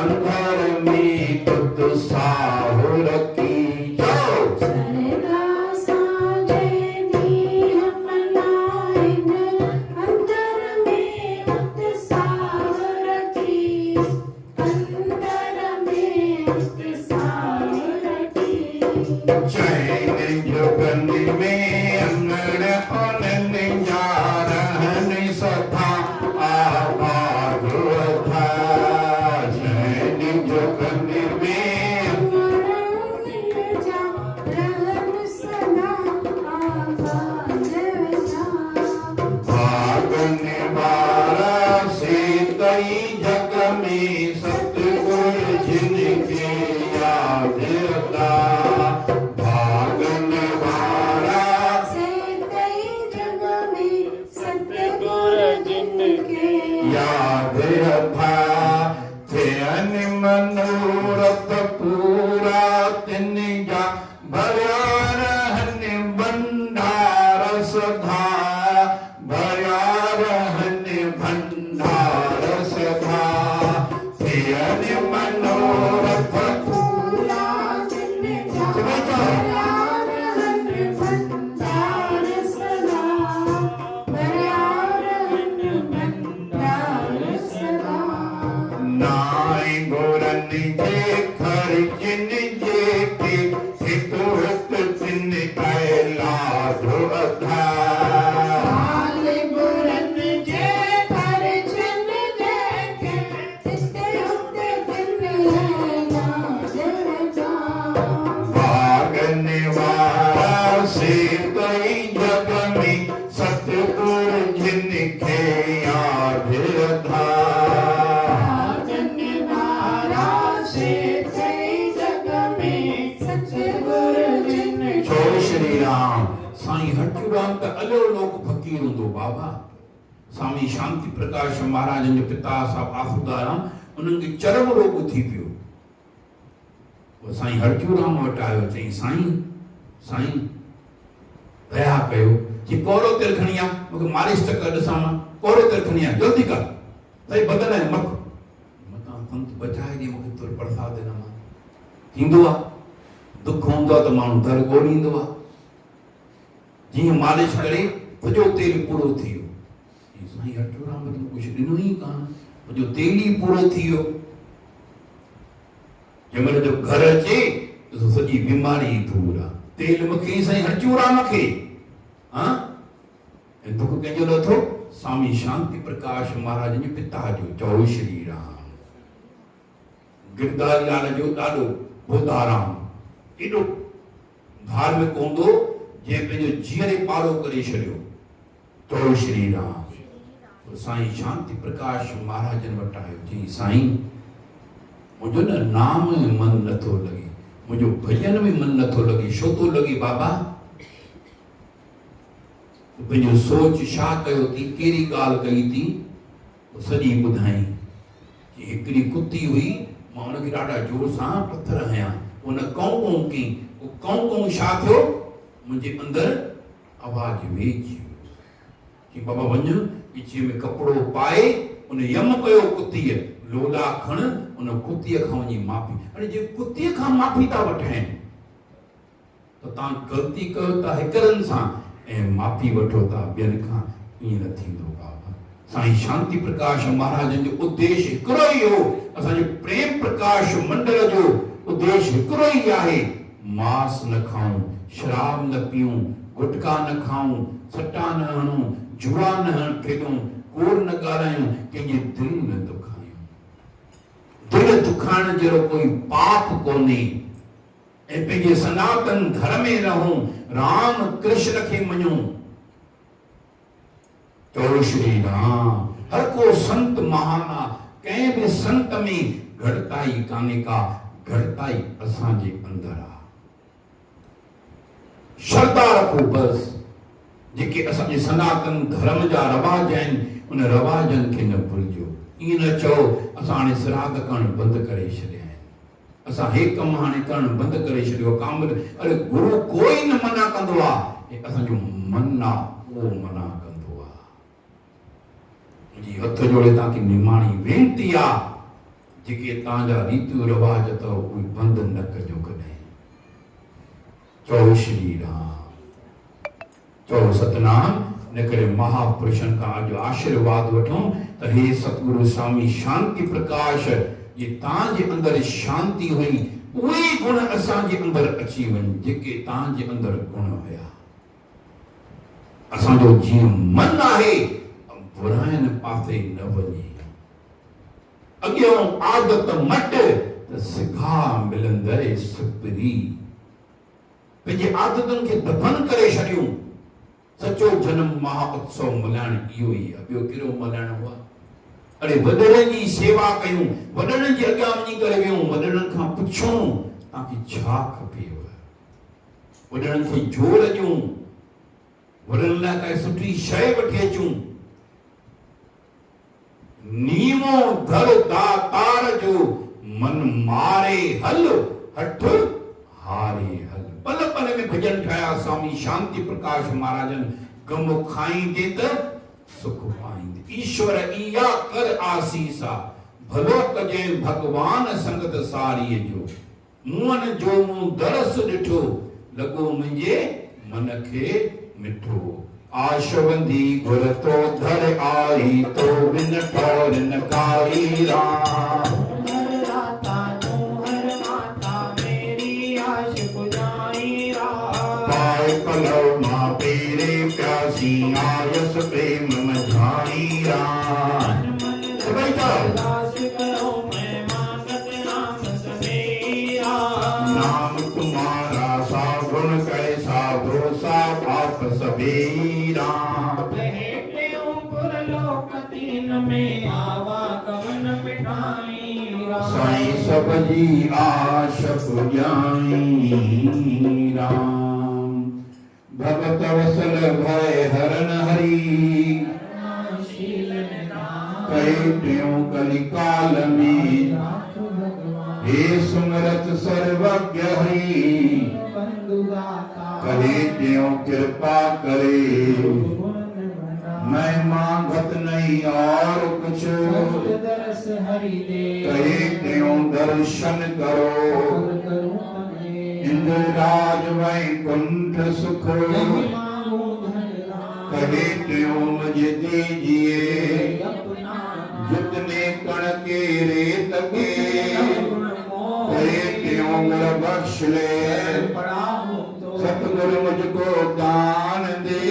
अंधर में उत्साह रखी जाओ स्वामी शांति प्रकाश महाराज जो पिता साहब आसूदाराम उन्हनि खे चरम रोग थी पियो वो साईं हरचूराम वटि आयो चई साईं साईं दया कयो जी कोरो तेल खणी आ मूंखे मालिश त कर ॾिसां मां कोरो तेल खणी आ जल्दी कर साईं बदन आहे मक मतां संत बचाए ॾे मूंखे तुर प्रसाद ॾिना मां थींदो आहे दुख हूंदो आहे त माण्हू दर ॻोल्हींदो आहे जीअं मालिश करे सॼो तेल पूरो थी वियो साईं हरचूराम तो कुछ ॾिनो ई कान जो तेल ई पूरो थी वियो जंहिंमहिल जो घर अचे त सॼी बीमारी दूर आहे तेल मूंखे साईं हरचूराम खे हा ऐं दुख कंहिंजो नथो स्वामी शांति प्रकाश महाराज जे पिता जो चओ श्री राम गिरधारी लाल जो ॾाढो बोधाराम एॾो धार्मिक हूंदो जे पंहिंजो जीअरे पालो करे छॾियो। तो श्री राम। तो साईं शांति प्रकाश महाराजन वटि आयो, चई साईं मुंहिंजो न नाम में मन नथो लॻे, मुंहिंजो भजन में मन नथो लॻे। छो थो लॻे बाबा? पंहिंजो सोच छा कयो थी, कहिड़ी ॻाल्हि कई थी, सॼी ॿुधाई कि हिकिड़ी कुती हुई, मां हुनखे ॾाढा जोर सां पथर हयां, उन कौं कौं कई, कौं कौं छा थियो, मुंहिंजे अंदरि आवाज़ वेझी कि बाबा वञ पीछे में कपिड़ो पाए उन यम कयो कुतीअ, लोला खण उन कुतीअ खां वञी माफ़ी। हाणे जे कुतीअ खां माफ़ी था वठनि त तव्हां ग़लती कयो था हिकड़नि सां ऐं माफ़ी वठो था ॿियनि खां, ईअं न थींदो बाबा। साईं शांति प्रकाश महाराजन जो उद्देश्य हिकिड़ो ई हो, असांजो प्रेम प्रकाश मंडल जो उद्देश्य हिकिड़ो ई आहे, मांस न खाऊं, शराब न पीऊं, गुटखा न खाऊं, सट्टा न हणूं, जुआ न खेॾूं, कूड़ न ॻाल्हायूं, कंहिंजी दिलि न दुखायूं। दिलि दुखाइण जहिड़ो कोई पाप कोन्हे। ऐं पंहिंजे सनातन धर्म में रहूं, राम कृष्ण खे मञूं। चओ श्री राम। हर को संत महान आहे, कंहिं बि संत में घटिताई कान्हे का, घटिताई असांजे अंदरि आहे। श्रद्धा रखो बस। जेके असांजे सनातन धर्म जा रवाज आहिनि उन रवाजनि खे न भुलिजो। ईअं न चओ असां हाणे श्राद्ध करणु बंदि करे छॾिया आहिनि, असां हे कमु हाणे करणु बंदि करे छॾियो काम। अरे गुरु कोई न मना कंदो आहे, असांजो मन आहे उहो मना कंदो आहे। मुंहिंजी हथ जोड़े तव्हांखे निमाणी वेनती आहे, जेके तव्हांजा रीतियूं रिवाज अथव उहे बंदि न कजो कॾहिं। चओ श्री राम। चओ सतनाम। इन करे महापुरुषनि खां अॼु आशीर्वाद वठूं त हे सतगुरु स्वामी शांति प्रकाश, जे तव्हांजे अंदरि शांति हुई उहे गुण असांजे अंदरि अची वञनि जेके तव्हांजे अंदरि गुण हुया। असांजो जीअं मन आहे बुराइनि पासे न वञे। अॻियों आदत मट त सिखा मिलंदे सुपरी। पंहिंजे आदतुनि खे दफ़न करे छॾियूं। सचो जन्म महाउत्सव मल्हाइण इहो ई आहे, ॿियो कहिड़ो मल्हाइणो आहे? अरे वॾनि जी सेवा कयूं, वॾनि जे अॻियां वञी करे वियूं, वॾनि खां पुछूं तव्हांखे छा खपेव, वॾनि खे जोर ॾियूं, वॾनि लाइ काई सुठी शइ वठी अचूं। नीमो दर दातार जो मन मारे हल, हठ हारे हल। पल पल में भजन ठाया स्वामी शांति प्रकाश महाराजन। गम खाईंदे त सुख पाईंदे। ईश्वर इया कर आसीसा, भलो कजे भगवान संगत सारीअ जो। मुंहन जो मूं दरस ॾिठो, लॻो मुंहिंजे मन खे मिठो। आशवंदी गुर तो धर आई, तो बिन ठोर न काई राम। आयस प्रेम मझाई राम। नाम तुम्हारा सा गुण कैसा भरोसा पाप सबेरा। साईं सब जी आश पुजाई राम। भगत वसल भय हरन हरि, कहे त्यों कलिकाल में। हे सुमरत सर्वज्ञ हरि, कहे त्यों कृपा करे। मैं मांगत नहीं और कुछ, कहे त्यों दर्शन करो। इंद्रराज वैकुंठ सुख, कहे त्यों मुझे दीजिए। जितने कण के रेत के, कहे त्यों गुर बख्श ले। सतगुरु मुझको दान दे,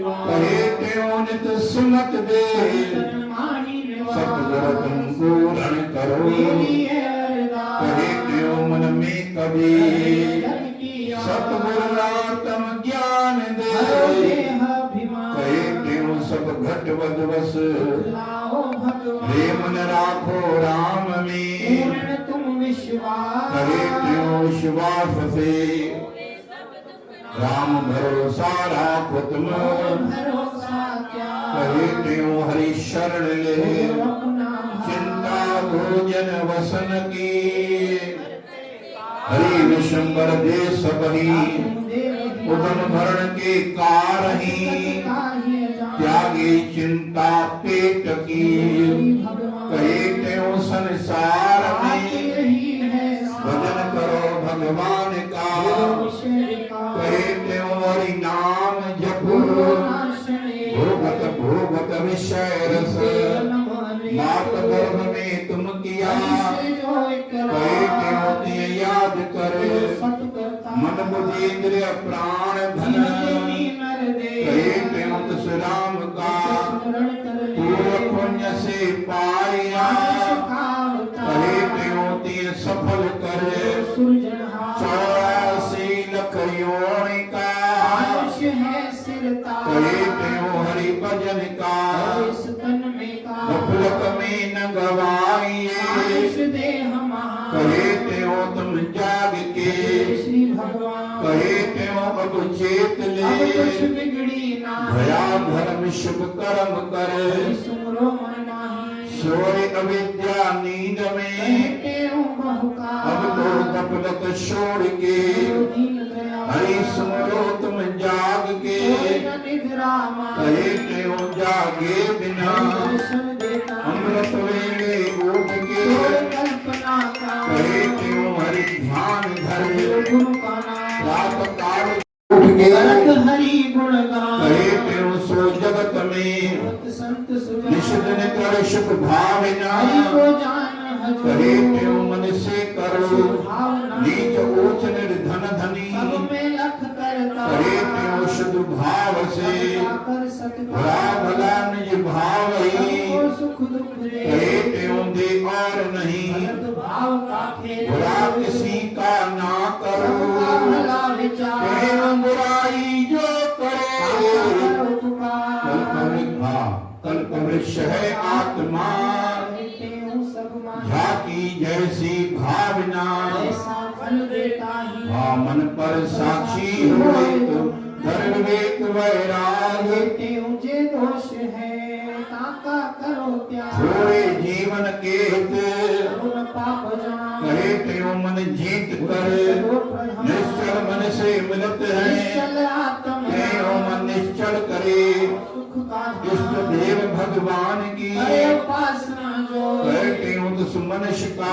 कहे त्यों नित सुनत दे। सतगुरु तुम पूर्ण करो, कहे त्यों मन में कभी। सतगुरु रात बस लाओ भगवान प्रेम न राखो राम में पूर्ण तुम विश्वास करे त्यों विश्वास से राम भरोसा राखो तुम भरोसा क्या करे त्यों हरि शरण ले अपना चिंता भोजन वसन की हरि विशंबर देश बही उदम भरण के कारही त्यागी चिंता पेट की कहे त्यों संसार में भजन करो भगवान का कहे त्यों हरि नाम जपो भोगत भोगत विषय रस मात गर्भ में तुम किया कहे त्यों तिय याद कर मन बुद्धि इंद्रिय प्राण धन कहे त्यों तुस राम का पूर्व पुण्य से पाया कहे त्यों तिय सफल कर 84 लख योनि का कहे त्यों हरि भजन का गफलत में न गवाइए कहे त्यों तुम जाग के कहे त्यों अब चेत ले भया धर्म शुभ कर्म कर सोए अविद्या नींद में अब तो गफलत छोड़ के हरि सुमरो तुम जाग के कहे त्यों जागे बिना अमृत वेले उठ के कहे त्यों हरि ध्यान धर रात काल उठ के हरि गुणगान कहे त्यों सो जगत में संत निषिद्ध कर शुभ भावना कहे त्यों मन से करो नीच ऊंच निर्धन धनी कहे त्यों शुद्ध भाव से भला भला निज भाव ही कहे त्यों दे और नहीं बुरा किसी का ना करो कहे बुराई जो करे कल्प वृक्ष है आत्मा झाकी जैसी भावना हाँ मन पर साक्षी हुए तो धर्मवेक वैराग दोष है ताका करो त्याग थोड़े जीवन के हित पाप जान कहे त्यों मन जीत कर निश्चल मन से मिलत है त्यों मन निश्चल करे इष्ट देव भगवान की कहे त्यों तुस मनुष्य का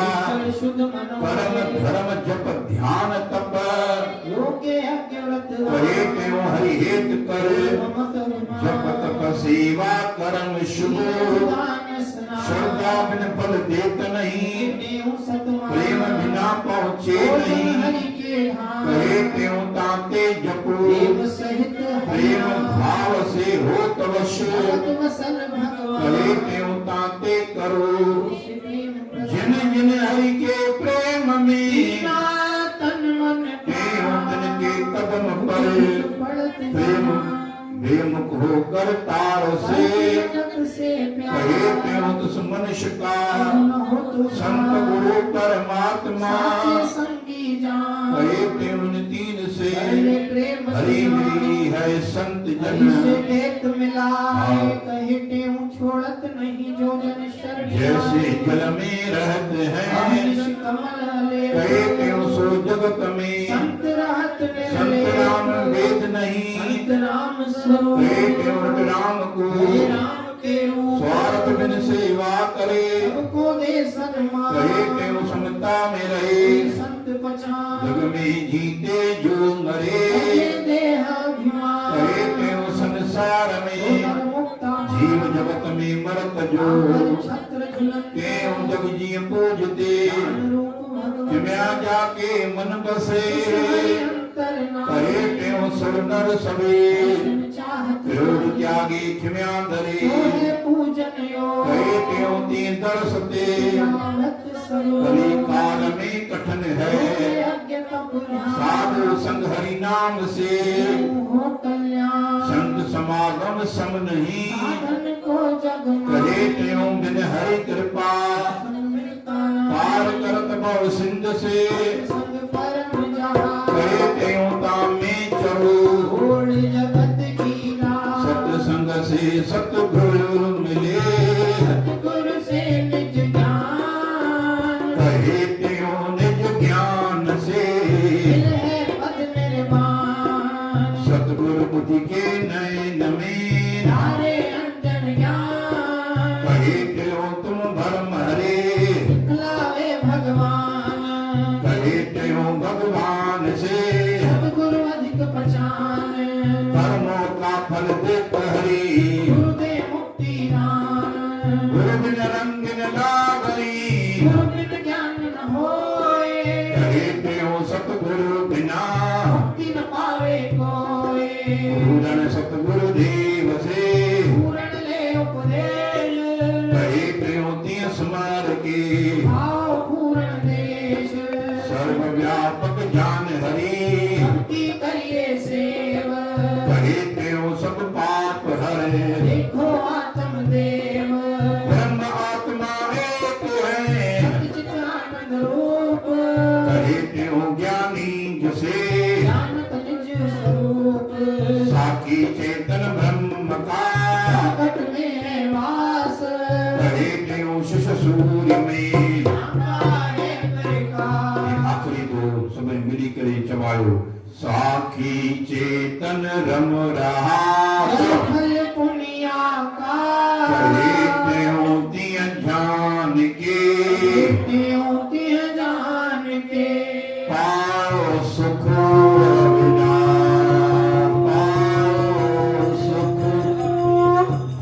परम धर्म जप ध्यान तप कहे त्यों हरि हित कर जप तप सेवा कर्म शुभ श्रद्धा बिन फल देत नहीं प्रेम बिना पहुँचे नहीं कहे त्यों ताते जपो प्रेम भाव से हो तवश कहे त्यों ताते करो जिन जिन हरि के प्रेम में त्यों तिन के कदम पर प्रेम बेमुख होकर तार से कहे त्यों तुस मनुष्य का संत गुरु परमात्मा कहे त्यों तीन से हरि मिली है संत जन छोड़त नहीं जो जन शरण जैसे जल में रहते हैं कहे त्यों सो जगत में संत संत राम वेद नहीं राम कहे त्यों राम को स्वार्थ बिन सेवा करे को दे सन्मान कहे त्यों समता में रहे संत पहचान जग में जीते जो मरे कहे त्यों संसार में जीव जगत में मरत जो त्यों जग जी पूजते किम्या जाके मन बसे कहे त्यों सुर नर सबे विरोध त्यागी खिम्या धरे कहे त्यों तीन दर्शते कली काल में कठिन है साधु संग हरि नाम से संत समागम सम नहीं, साधन को जग कहे त्यों बिन हरि कृपा, मिलता पार करत भव सिंध से, संग परम जहाँ कहे त्यों ताम में चढ़ो, भूल जगत की राह सत्संग से सतगुरु मिले, गुरु से निज ज्ञान कहे त्यों निज ज्ञान से, मिल है पद निर्माण सतगुरु बुद्धि के नयन में, तारे अंजन ज्ञान कहे त्यों तुम भरम हरे, दिखलावे भगवान कहे त्यों भगवान से, सतगुरु अधिक पहचान कर्मों का फल देत हरि, गुरुदेव मुक्ति दान गुरु बिन रंग न लागरी, गुरु बिन ज्ञान न होए कहे त्यों सतगुरु बिना, मुक्ति न पावे कोई पूरन सतगुरु देव से, पूर्ण ले उपदेश कहे त्यों तिय स्मर के, आओ पूर्ण देश सर्वव्यापक ज्ञान हरि, भक्ति करिए सेव कहे त्यों सब पाप हरे, देखो आत्म देव ब्रह्म आत्मा एक है, सच्चित आनंद रूप कहे त्यों ज्ञानी जसे, जानत निज स्वरूप साकी चेतन ब्रह्म का, प्रकट में है वास कहे त्यों शिश सूर्य में, है प्रकाश आखिरी दो सब मिली करे चवायो, साखी चेतन रम रहा, फल पुनिया का कहे त्यों तिय ध्यान के, होती है जान के पाओ सुख बिना, पाओ सुख,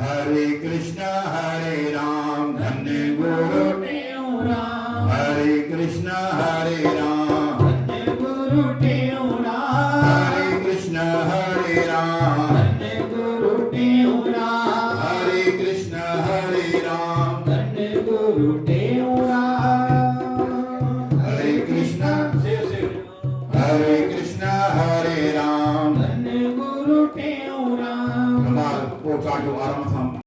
हरे कृष्ण हरे राम धन्य गुरु, टेउरा हरे कृष्ण हरे राम, गुरु टेउरा हरे कृष्ण हरे राम, गुरु टेउरा हरे कृष्ण हरे राम, गुरु टेउरा हरे कृष्ण हरे कृष्ण हरे राम, गुरु टेउरा हमार पोचाटो आराम सां